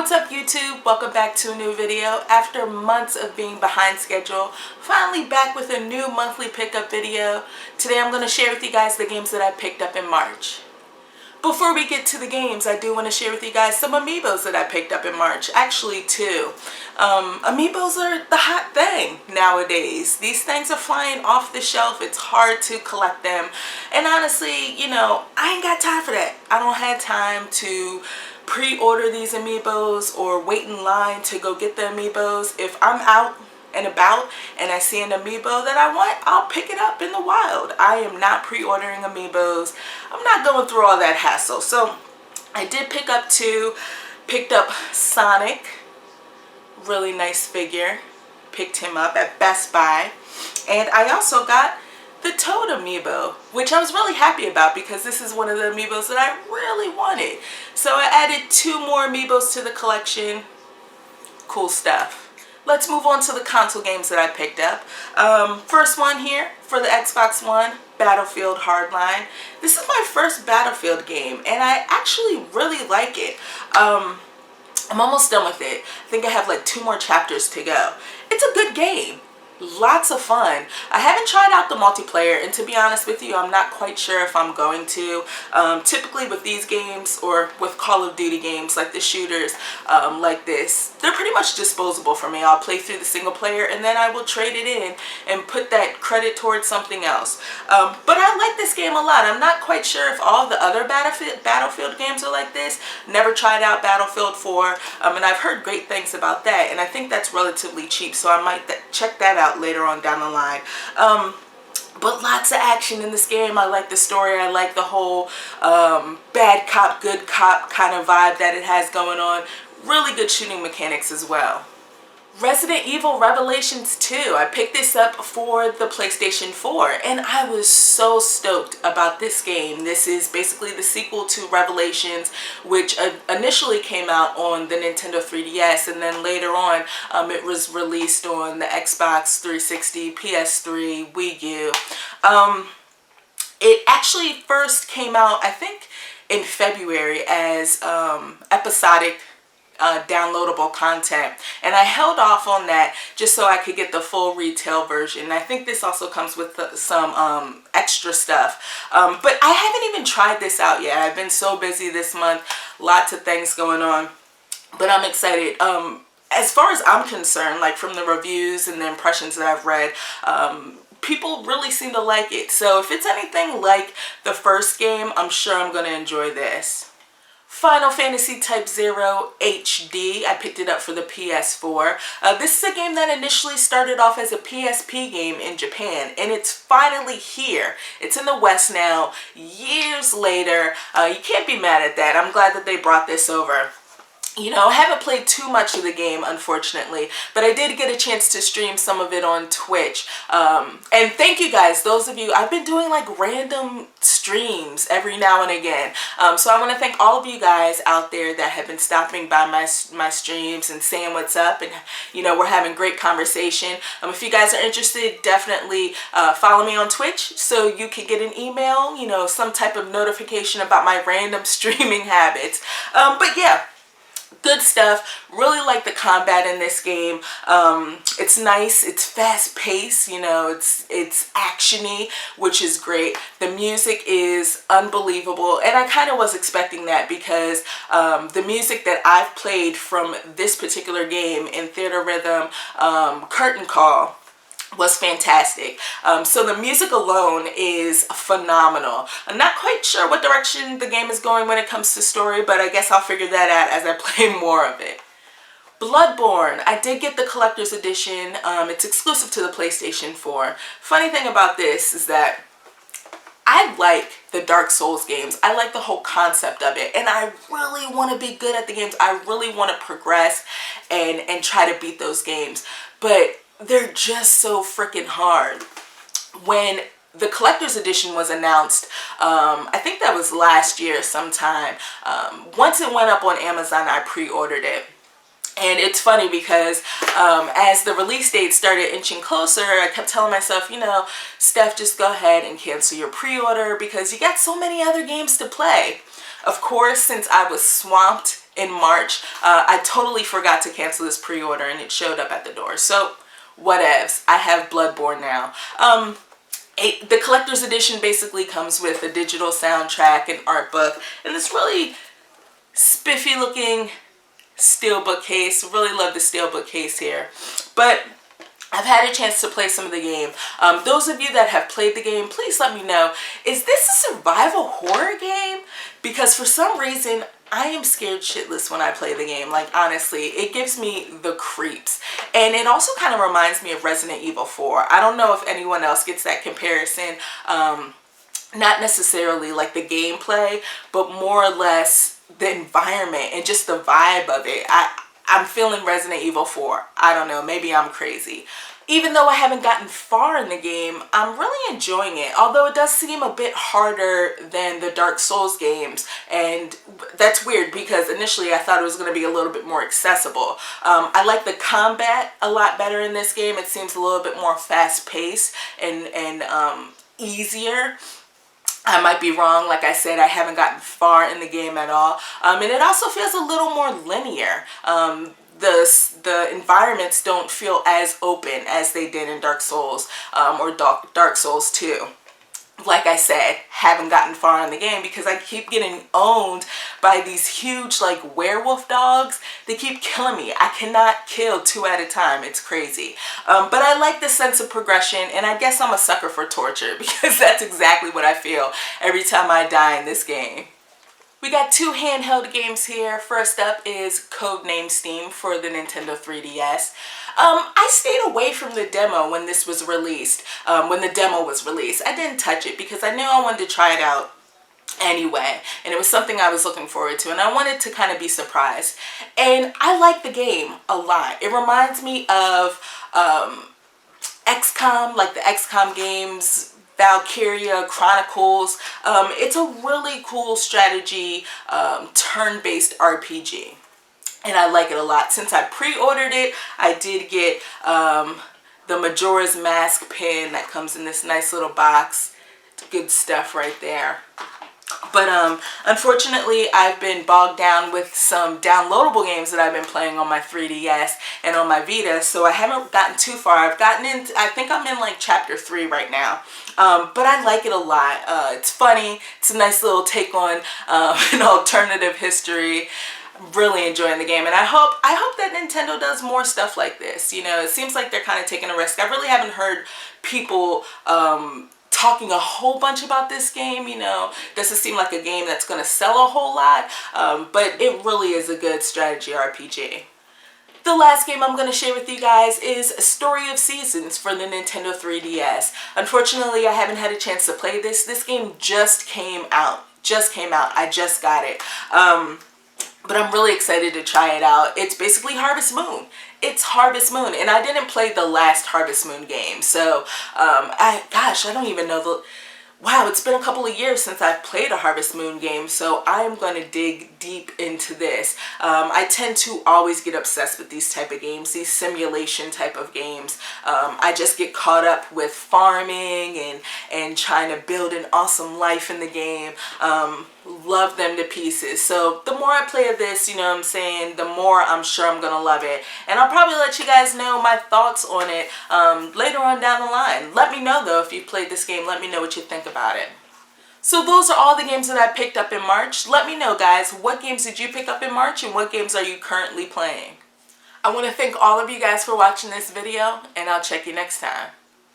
What's up YouTube? Welcome back to a new video. After months of being behind schedule, finally back with a new monthly pickup video. Today I'm going to share with you guys the games that I picked up in March. Before we get to the games, I do want to share with you guys some amiibos that I picked up in March. Actually, two. Amiibos are the hot thing nowadays. These things are flying off the shelf. It's hard to collect them. And honestly, I ain't got time for that. I don't have time to pre-order these amiibos or wait in line to go get the amiibos. If I'm out and about and I see an amiibo that I want, I'll pick it up in the wild. I am not pre-ordering amiibos. I'm not going through all that hassle. So I did pick up two. Picked up Sonic, really nice figure. Picked him up at Best Buy. And I also got the Toad amiibo, which I was really happy about because this is one of the amiibos that I really wanted. So I added two more amiibos to the collection. Cool stuff. Let's move on to the console games that I picked up. First one here for the Xbox One, Battlefield Hardline. This is my first Battlefield game and I actually really like it. I'm almost done with it. I think I have like 2 more chapters to go. It's a good game. Lots of fun. I haven't tried out the multiplayer, and to be honest with you, I'm not quite sure if I'm going to. Typically with these games or with Call of Duty games like the shooters like this, they're pretty much disposable for me. I'll play through the single player and then I will trade it in and put that credit towards something else. But I like this game a lot. I'm not quite sure if all the other Battlefield games are like this. Never tried out Battlefield 4, and I've heard great things about that, and I think that's relatively cheap, so I might check that out later on down the line. But lots of action in this game. I like the story. I like the whole bad cop, good cop kind of vibe that it has going on. Really good shooting mechanics as well. Resident Evil Revelations 2. I picked this up for the PlayStation 4 and I was so stoked about this game. This is basically the sequel to Revelations, which initially came out on the Nintendo 3DS, and then later on it was released on the Xbox 360, PS3, Wii U. It actually first came out, I think, in February as episodic downloadable content, and I held off on that just so I could get the full retail version. I think this also comes with some extra stuff, but I haven't even tried this out yet. I've been so busy this month, lots of things going on, but I'm excited. As far as I'm concerned, like from the reviews and the impressions that I've read, people really seem to like it. So if it's anything like the first game, I'm sure I'm going to enjoy this. Final Fantasy Type 0 HD. I picked it up for the PS4. This is a game that initially started off as a PSP game in Japan, and it's finally here. It's in the West now, years later. You can't be mad at that. I'm glad that they brought this over. I haven't played too much of the game, unfortunately, but I did get a chance to stream some of it on Twitch. And thank you guys, those of you, I've been doing like random streams every now and again. So I want to thank all of you guys out there that have been stopping by my streams and saying what's up, and we're having great conversation. If you guys are interested, definitely follow me on Twitch so you can get an email, some type of notification about my random streaming habits. But yeah, good stuff. Really like the combat in this game. It's nice. It's fast paced. It's actiony, which is great. The music is unbelievable, and I kind of was expecting that because the music that I've played from this particular game in Theater Rhythm, Curtain Call, was fantastic. So the music alone is phenomenal. I'm not quite sure what direction the game is going when it comes to story, but I guess I'll figure that out as I play more of it. Bloodborne. I did get the collector's edition. It's exclusive to the PlayStation 4. Funny thing about this is that I like the Dark Souls games. I like the whole concept of it, and I really want to be good at the games. I really want to progress and try to beat those games, but they're just so freaking hard. When the collector's edition was announced, I think that was last year sometime, once it went up on Amazon, I pre-ordered it. And it's funny because as the release date started inching closer, I kept telling myself, Steph, just go ahead and cancel your pre-order because you got so many other games to play. Of course, since I was swamped in March. I totally forgot to cancel this pre-order and it showed up at the door. So whatevs. I have Bloodborne now. The collector's edition basically comes with a digital soundtrack and art book and this really spiffy looking steelbook case. Really love the steelbook case here. But I've had a chance to play some of the game. Those of you that have played the game, please let me know, is this a survival horror game? Because for some reason, I am scared shitless when I play the game. Like, honestly, it gives me the creeps. And it also kind of reminds me of Resident Evil 4. I don't know if anyone else gets that comparison. Not necessarily like the gameplay, but more or less the environment and just the vibe of it. I'm feeling Resident Evil 4. I don't know, maybe I'm crazy. Even though I haven't gotten far in the game, I'm really enjoying it. Although it does seem a bit harder than the Dark Souls games. And that's weird because initially I thought it was going to be a little bit more accessible. I like the combat a lot better in this game. It seems a little bit more fast-paced and easier. I might be wrong. Like I said, I haven't gotten far in the game at all. And it also feels a little more linear. The environments don't feel as open as they did in Dark Souls or Dark Souls 2. Like I said, haven't gotten far in the game because I keep getting owned by these huge like werewolf dogs. They keep killing me. I cannot kill 2 at a time. It's crazy. But I like the sense of progression and I guess I'm a sucker for torture because that's exactly what I feel every time I die in this game. We got 2 handheld games here. First up is Codename Steam for the Nintendo 3DS. I stayed away from the demo when this was released, when the demo was released. I didn't touch it because I knew I wanted to try it out anyway, and it was something I was looking forward to, and I wanted to kind of be surprised. And I like the game a lot. It reminds me of XCOM, like the XCOM games, Valkyria Chronicles. It's a really cool strategy, turn-based RPG. And I like it a lot. Since I pre-ordered it, I did get the Majora's Mask pin that comes in this nice little box. It's good stuff right there. But unfortunately, I've been bogged down with some downloadable games that I've been playing on my 3DS and on my Vita, so I haven't gotten too far. I've gotten into, I think I'm in like chapter 3 right now. But I like it a lot. It's funny. It's a nice little take on an alternative history. Really enjoying the game, and I hope that Nintendo does more stuff like this. You know, it seems like they're kind of taking a risk. I really haven't heard people talking a whole bunch about this game. You know, doesn't seem like a game that's going to sell a whole lot, but it really is a good strategy RPG. The last game I'm going to share with you guys is Story of Seasons for the Nintendo 3DS. Unfortunately, I haven't had a chance to play this. This game just came out. I just got it. But I'm really excited to try it out. It's basically Harvest Moon. It's Harvest Moon, and I didn't play the last Harvest Moon game, so I don't even know wow, it's been a couple of years since I've played a Harvest Moon game, so I am going to dig deep into this. I tend to always get obsessed with these type of games, these simulation type of games. I just get caught up with farming and trying to build an awesome life in the game. Love them to pieces. So the more I play of this, you know what I'm saying, the more I'm sure I'm going to love it. And I'll probably let you guys know my thoughts on it later on down the line. Let me know though if you played this game. Let me know what you think about it. So those are all the games that I picked up in March. Let me know, guys, what games did you pick up in March and what games are you currently playing? I want to thank all of you guys for watching this video, and I'll check you next time.